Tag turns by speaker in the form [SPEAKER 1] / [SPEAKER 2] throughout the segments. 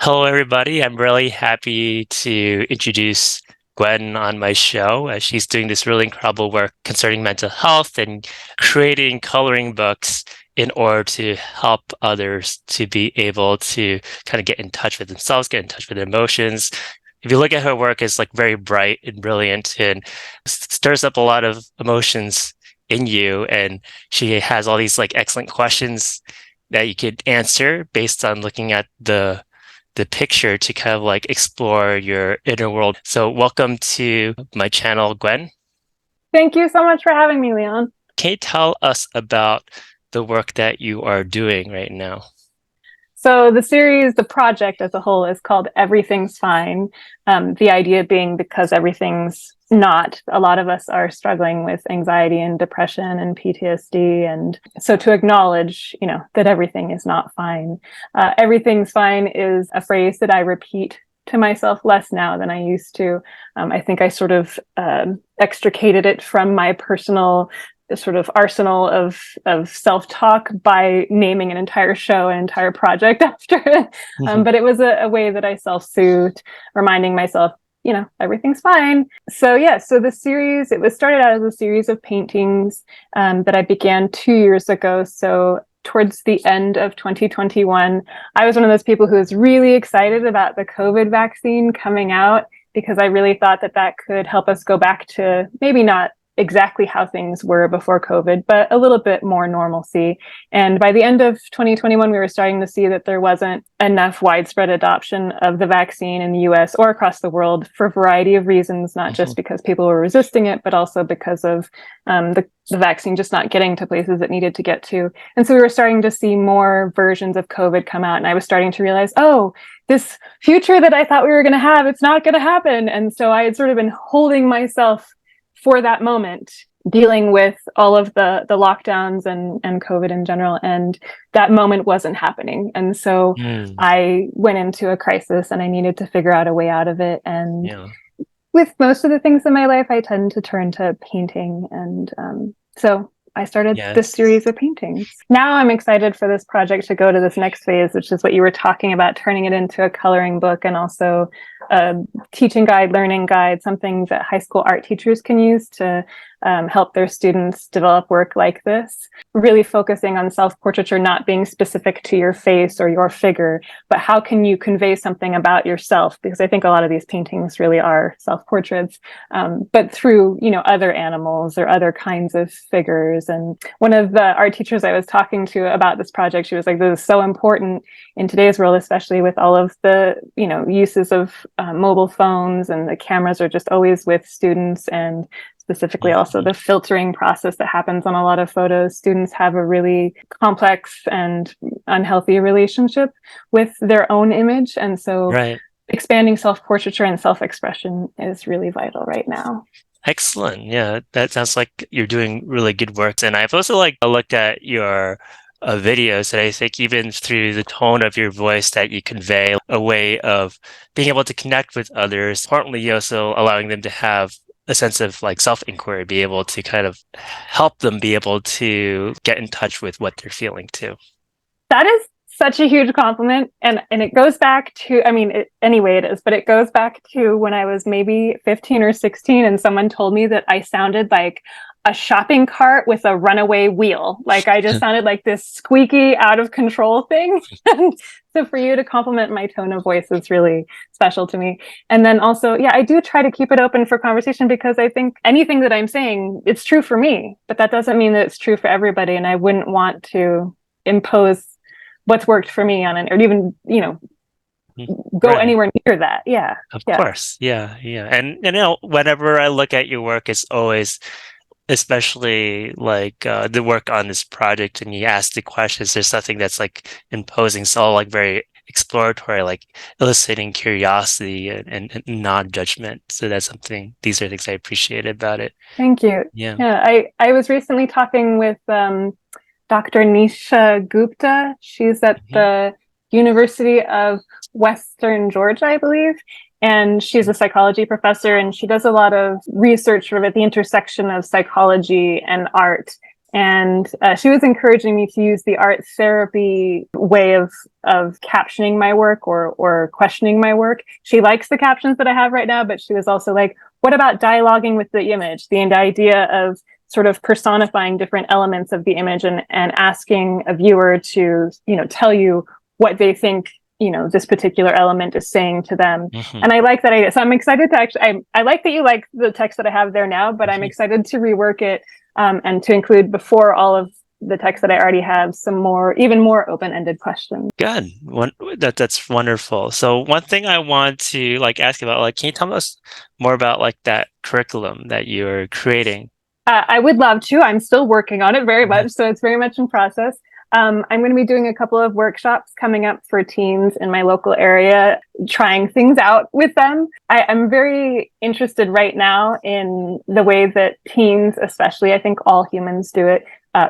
[SPEAKER 1] Hello, everybody. I'm really happy to introduce Gwenn on my show. She's doing this really incredible work concerning mental health and creating coloring books in order to help others to be able to kind of get in touch with themselves, get in touch with their emotions. If you look at her work, it's like very bright and brilliant and stirs up a lot of emotions in you. And she has all these like excellent questions that you could answer based on looking at the picture to kind of like explore your inner world. So welcome to my channel, Gwenn.
[SPEAKER 2] Thank you so much for having me, Leon.
[SPEAKER 1] Can you tell us about the work that you are doing right now?
[SPEAKER 2] So the project as a whole is called Everything's Fine. The idea being because everything's not. A lot of us are struggling with anxiety and depression and PTSD. And so to acknowledge, that everything is not fine. Everything's fine is a phrase that I repeat to myself less now than I used to. I think I sort of extricated it from my personal sort of arsenal of self-talk by naming an entire show, an entire project after it. But it was a way that I self-soothed, reminding myself, everything's fine. So the series, it was started out as a series of paintings that I began 2 years ago. So towards the end of 2021, I was one of those people who was really excited about the COVID vaccine coming out because I really thought that could help us go back to maybe not exactly how things were before COVID, but a little bit more normalcy. And by the end of 2021, we were starting to see that there wasn't enough widespread adoption of the vaccine in the US or across the world for a variety of reasons, not just because people were resisting it, but also because of the vaccine just not getting to places it needed to get to. And so we were starting to see more versions of COVID come out. And I was starting to realize, oh, this future that I thought we were going to have, it's not going to happen. And so I had sort of been holding myself for that moment, dealing with all of the lockdowns and COVID in general. And that moment wasn't happening. And so I went into a crisis and I needed to figure out a way out of it. And with most of the things in my life, I tend to turn to painting. And so I started this series of paintings. Now I'm excited for this project to go to this next phase, which is what you were talking about, turning it into a coloring book and also a teaching guide, learning guide, something that high school art teachers can use to help their students develop work like this, really focusing on self-portraiture not being specific to your face or your figure, but how can you convey something about yourself? Because I think a lot of these paintings really are self-portraits, but through, other animals or other kinds of figures. And one of the art teachers I was talking to about this project, she was like, this is so important in today's world, especially with all of the, uses of mobile phones, and the cameras are just always with students, and specifically also the filtering process that happens on a lot of photos. Students have a really complex and unhealthy relationship with their own image. And so expanding self-portraiture and self-expression is really vital right now.
[SPEAKER 1] Excellent. Yeah, that sounds like you're doing really good work. And I've also looked at your videos, and I think even through the tone of your voice that you convey a way of being able to connect with others, importantly also allowing them to have a sense of like self-inquiry, be able to kind of help them be able to get in touch with what they're feeling too.
[SPEAKER 2] That is such a huge compliment. And it goes back to, anyway, it is, but it goes back to when I was maybe 15 or 16 and someone told me that I sounded like a shopping cart with a runaway wheel. Like I just sounded like this squeaky, out of control thing. So for you to compliment my tone of voice is really special to me. And then also, I do try to keep it open for conversation, because I think anything that I'm saying, it's true for me, but that doesn't mean that it's true for everybody. And I wouldn't want to impose what's worked for me on it, or even, go anywhere near that.
[SPEAKER 1] Of course. Yeah. And whenever I look at your work, it's always, especially like the work on this project, and you ask the questions, there's something that's like imposing, so like very exploratory, like eliciting curiosity and non-judgment. So these are things I appreciate about it.
[SPEAKER 2] Thank you. I was recently talking with Dr. Nisha Gupta. She's at the University of Western Georgia, I believe. And she's a psychology professor, and she does a lot of research sort of at the intersection of psychology and art. And she was encouraging me to use the art therapy way of captioning my work or questioning my work. She likes the captions that I have right now, but she was also like, what about dialoguing with the image? The idea of sort of personifying different elements of the image and asking a viewer to, tell you what they think, this particular element is saying to them.
[SPEAKER 1] Mm-hmm.
[SPEAKER 2] And I like that idea. So I'm excited to actually, I like that you like the text that I have there now, but I'm excited to rework it and to include, before all of the text that I already have, some more, even more open-ended questions.
[SPEAKER 1] Good. That's wonderful. So one thing I want to ask about, can you tell us more about that curriculum that you're creating?
[SPEAKER 2] I would love to. I'm still working on it very much, so it's very much in process. I'm going to be doing a couple of workshops coming up for teens in my local area, trying things out with them. I'm very interested right now in the way that teens, especially, I think all humans do it,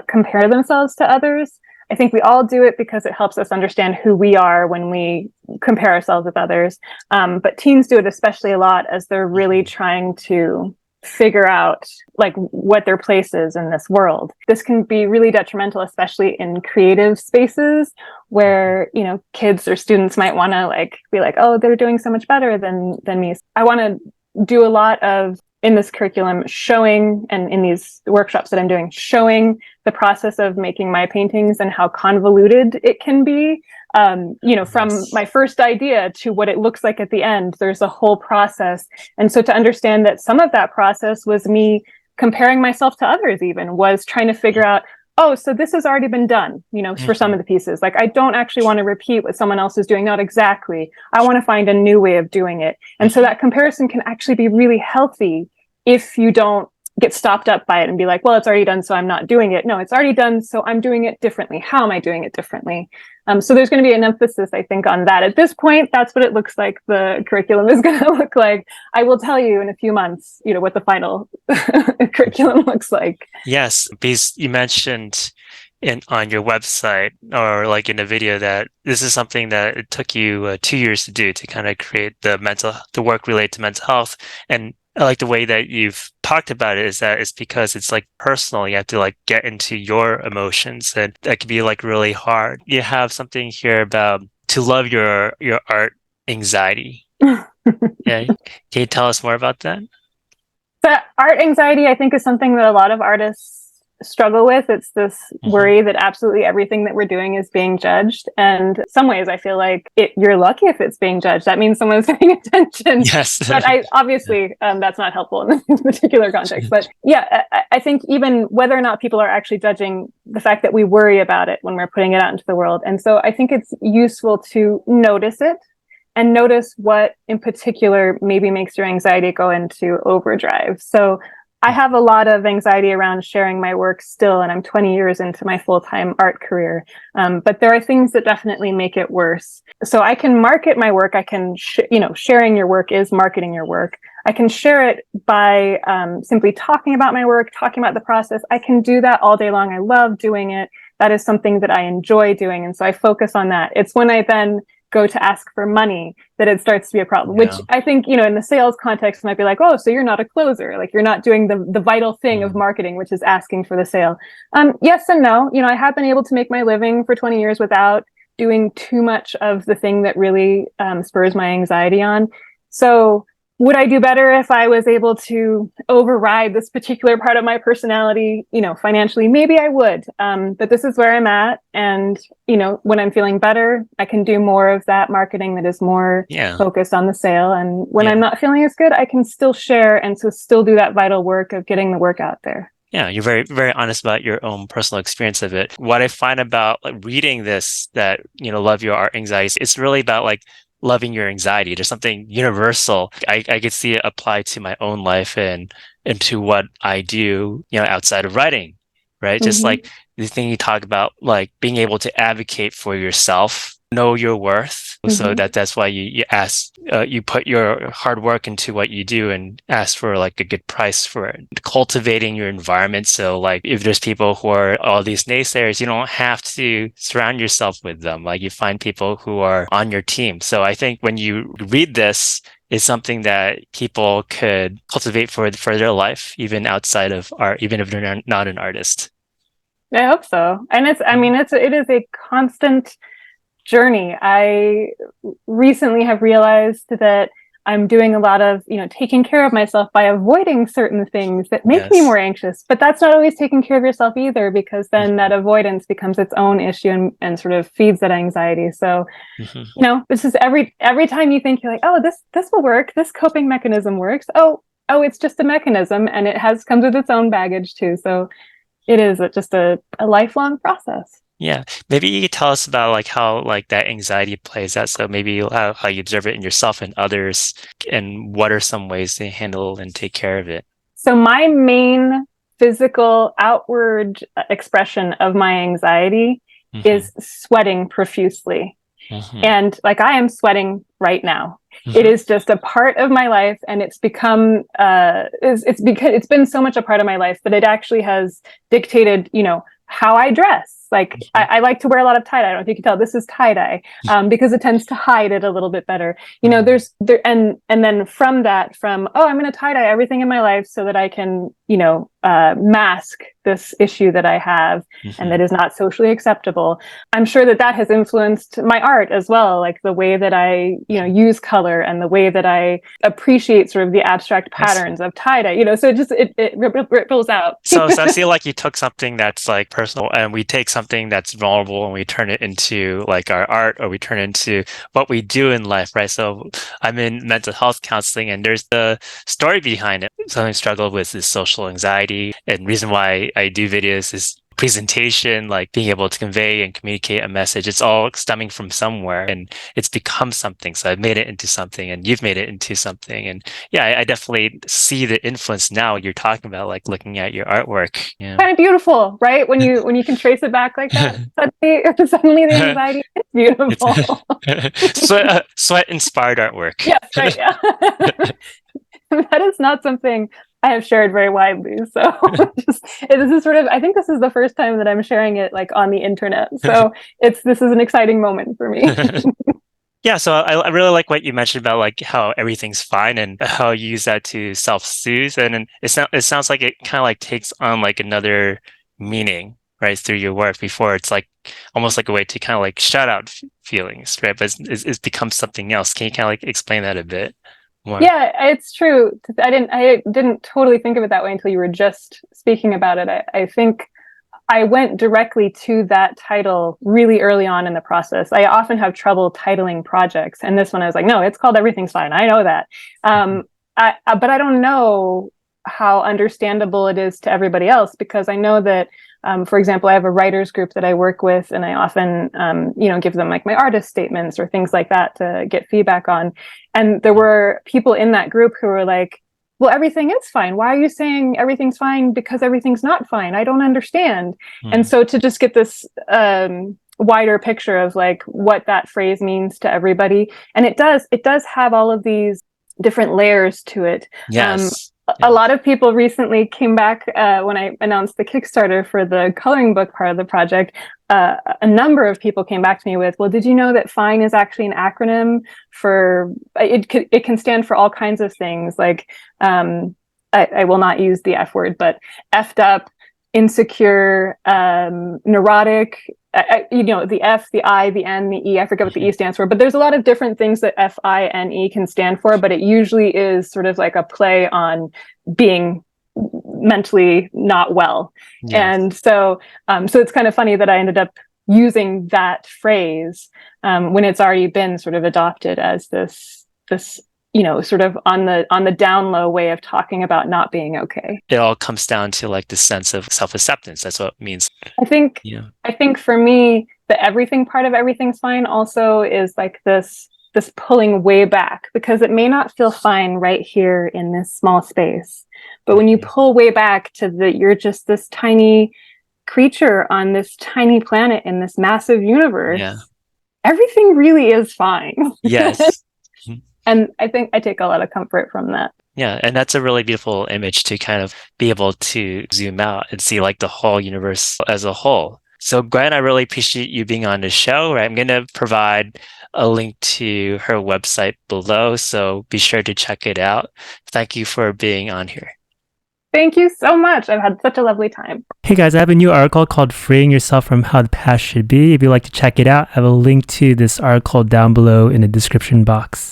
[SPEAKER 2] compare themselves to others. I think we all do it because it helps us understand who we are when we compare ourselves with others. But teens do it especially a lot as they're really trying to figure out what their place is in this world. This can be really detrimental, especially in creative spaces where, kids or students might want to be like, oh, they're doing so much better than me. I want to do a lot of, in this curriculum, showing, and in these workshops that I'm doing, showing the process of making my paintings and how convoluted it can be. From my first idea to what it looks like at the end, there's a whole process. And so to understand that some of that process was me comparing myself to others, even was trying to figure out, oh, so this has already been done, for some of the pieces. I don't actually want to repeat what someone else is doing. Not exactly. I want to find a new way of doing it. And so that comparison can actually be really healthy if you don't get stopped up by it and be like, well, it's already done, so I'm not doing it. No, it's already done, so I'm doing it differently. How am I doing it differently? So there's going to be an emphasis, I think, on that. At this point, that's what it looks like the curriculum is going to look like. I will tell you in a few months, what the final curriculum looks like.
[SPEAKER 1] Yes, because you mentioned on your website or in a video that this is something that it took you 2 years to do, to kind of create the work related to mental health. And I like the way that you've talked about it, is that it's because it's personal. You have to get into your emotions, and that can be really hard. You have something here about to love your art anxiety. Yeah. Can you tell us more about that?
[SPEAKER 2] But art anxiety, I think, is something that a lot of artists struggle with. It's this worry that absolutely everything that we're doing is being judged. And in some ways, I feel like you're lucky if it's being judged. That means someone's paying attention.
[SPEAKER 1] Yes.
[SPEAKER 2] But obviously, that's not helpful in this particular context. But yeah, I think even whether or not people are actually judging, the fact that we worry about it when we're putting it out into the world. And so I think it's useful to notice it and notice what in particular maybe makes your anxiety go into overdrive. So I have a lot of anxiety around sharing my work still, and I'm 20 years into my full-time art career. But there are things that definitely make it worse. So I can market my work. I can, sharing your work is marketing your work. I can share it by simply talking about my work, talking about the process. I can do that all day long. I love doing it. That is something that I enjoy doing. And so I focus on that. It's when I then go to ask for money that it starts to be a problem, which I think, in the sales context might be like, oh, so you're not a closer. You're not doing the vital thing of marketing, which is asking for the sale. Yes and no. I have been able to make my living for 20 years without doing too much of the thing that really spurs my anxiety on. So would I do better if I was able to override this particular part of my personality, financially? Maybe I would. But this is where I'm at. And, when I'm feeling better, I can do more of that marketing that is more focused on the sale. And when I'm not feeling as good, I can still share and so still do that vital work of getting the work out there.
[SPEAKER 1] Yeah, you're very, very honest about your own personal experience of it. What I find about reading this, that, love your art anxieties, it's really about loving your anxiety. There's something universal. I could see it apply to my own life and to what I do, outside of writing, right? Just the thing you talk about, being able to advocate for yourself, know your worth. So that's why you ask, you put your hard work into what you do and ask for a good price for it. Cultivating your environment. So if there's people who are all these naysayers, you don't have to surround yourself with them. You find people who are on your team. So I think when you read this, it's something that people could cultivate for their life, even outside of art, even if they're not an artist.
[SPEAKER 2] I hope so. And it is a constant journey. I recently have realized that I'm doing a lot of, taking care of myself by avoiding certain things that make me
[SPEAKER 1] Yes.
[SPEAKER 2] more anxious. But that's not always taking care of yourself either, because then that avoidance becomes its own issue and sort of feeds that anxiety. So,
[SPEAKER 1] Mhm.
[SPEAKER 2] this is every time you think you're like, oh, this will work, this coping mechanism works. Oh, it's just a mechanism, and it comes with its own baggage too. So it is just a lifelong process.
[SPEAKER 1] Yeah, maybe you could tell us about like how like that anxiety plays out. So maybe how you observe it in yourself and others, and what are some ways to handle and take care of it?
[SPEAKER 2] So my main physical outward expression of my anxiety
[SPEAKER 1] Hmm.
[SPEAKER 2] is sweating profusely.
[SPEAKER 1] Hmm.
[SPEAKER 2] And like I am sweating right now. It
[SPEAKER 1] Hmm.
[SPEAKER 2] is just a part of my life, and it's become it's because it's been so much a part of my life that it actually has dictated, how I dress. Like I like to wear a lot of tie dye. I don't know if you can tell, this is tie dye, because it tends to hide it a little bit better.
[SPEAKER 1] Hmm.
[SPEAKER 2] There's there and then from oh, I'm going to tie dye everything in my life so that I can mask this issue that I have and
[SPEAKER 1] Hmm.
[SPEAKER 2] that is not socially acceptable. I'm sure that has influenced my art as well, like the way that I, use color and the way that I appreciate sort of the abstract
[SPEAKER 1] I see.
[SPEAKER 2] patterns of tie-dye, so it ripples out.
[SPEAKER 1] So I feel like you took something that's like personal, and we take something that's vulnerable and we turn it into like our art, or we turn it into what we do in life, right? So I'm in mental health counseling, and there's the story behind it. Something I struggle with is social anxiety, and reason why I do videos is presentation, like being able to convey and communicate a message. It's all stemming from somewhere, and it's become something. So I've made it into something, and you've made it into something. And yeah, I definitely see the influence now you're talking about, like looking at your artwork. Yeah.
[SPEAKER 2] Kind of beautiful, right? When you can trace it back like that, suddenly the anxiety is beautiful.
[SPEAKER 1] It's sweat inspired artwork.
[SPEAKER 2] Yes, right. Yeah. That is not something I have shared very widely. So this is sort of, I think this is the first time that I'm sharing it like on the internet. So this is an exciting moment for me.
[SPEAKER 1] Yeah, so I really like what you mentioned about like how everything's fine and how you use that to self-soothe, and then it sounds like it kind of like takes on like another meaning, right, through your work. Before it's like almost like a way to kind of like shut out feelings, right? But it's become something else. Can you kind of like explain that a bit more?
[SPEAKER 2] Yeah, it's true. I didn't totally think of it that way until you were just speaking about it. I think I went directly to that title really early on in the process. I often have trouble titling projects, and this one I was like, no, it's called Everything's Fine. I know that,
[SPEAKER 1] Mhm.
[SPEAKER 2] but I don't know how understandable it is to everybody else, because I know that, for example, I have a writers group that I work with, and I often, give them like my artist statements or things like that to get feedback on. And there were people in that group who were like, well, everything is fine. Why are you saying everything's fine because everything's not fine? I don't understand. And
[SPEAKER 1] Mhm.
[SPEAKER 2] so to just get this wider picture of like what that phrase means to everybody, and it does have all of these different layers to it. Um,
[SPEAKER 1] Yes.
[SPEAKER 2] a
[SPEAKER 1] Yeah.
[SPEAKER 2] lot of people recently came back when I announced the Kickstarter for the coloring book part of the project. A number of people came back to me with, well, did you know that FINE is actually an acronym for, it can stand for all kinds of things, like, I will not use the F word, but effed up, insecure, neurotic, the F, the I, the N, the E. I forget what the E
[SPEAKER 1] Mhm.
[SPEAKER 2] stands for, but there's a lot of different things that FINE can stand for, but it usually is sort of like a play on being mentally not well.
[SPEAKER 1] Yes.
[SPEAKER 2] And so it's kind of funny that I ended up using that phrase when it's already been sort of adopted as this sort of on the down low way of talking about not being okay.
[SPEAKER 1] It all comes down to like the sense of self-acceptance. That's what it means.
[SPEAKER 2] I think
[SPEAKER 1] Yeah.
[SPEAKER 2] I think for me, the everything part of everything's fine also is like this pulling way back, because it may not feel fine right here in this small space. But when you
[SPEAKER 1] Mhm.
[SPEAKER 2] pull way back to you're just this tiny creature on this tiny planet in this massive
[SPEAKER 1] Yeah.
[SPEAKER 2] universe, everything really is fine.
[SPEAKER 1] Yes.
[SPEAKER 2] And I think I take a lot of comfort from that.
[SPEAKER 1] Yeah, and that's a really beautiful image to kind of be able to zoom out and see like the whole universe as a whole. So, Gwen, I really appreciate you being on the show. Right? I'm going to provide a link to her website below, so be sure to check it out. Thank you for being on here.
[SPEAKER 2] Thank you so much. I've had such a lovely time.
[SPEAKER 3] Hey guys, I have a new article called Freeing Yourself from How the Past Should Be. If you'd like to check it out, I have a link to this article down below in the description box.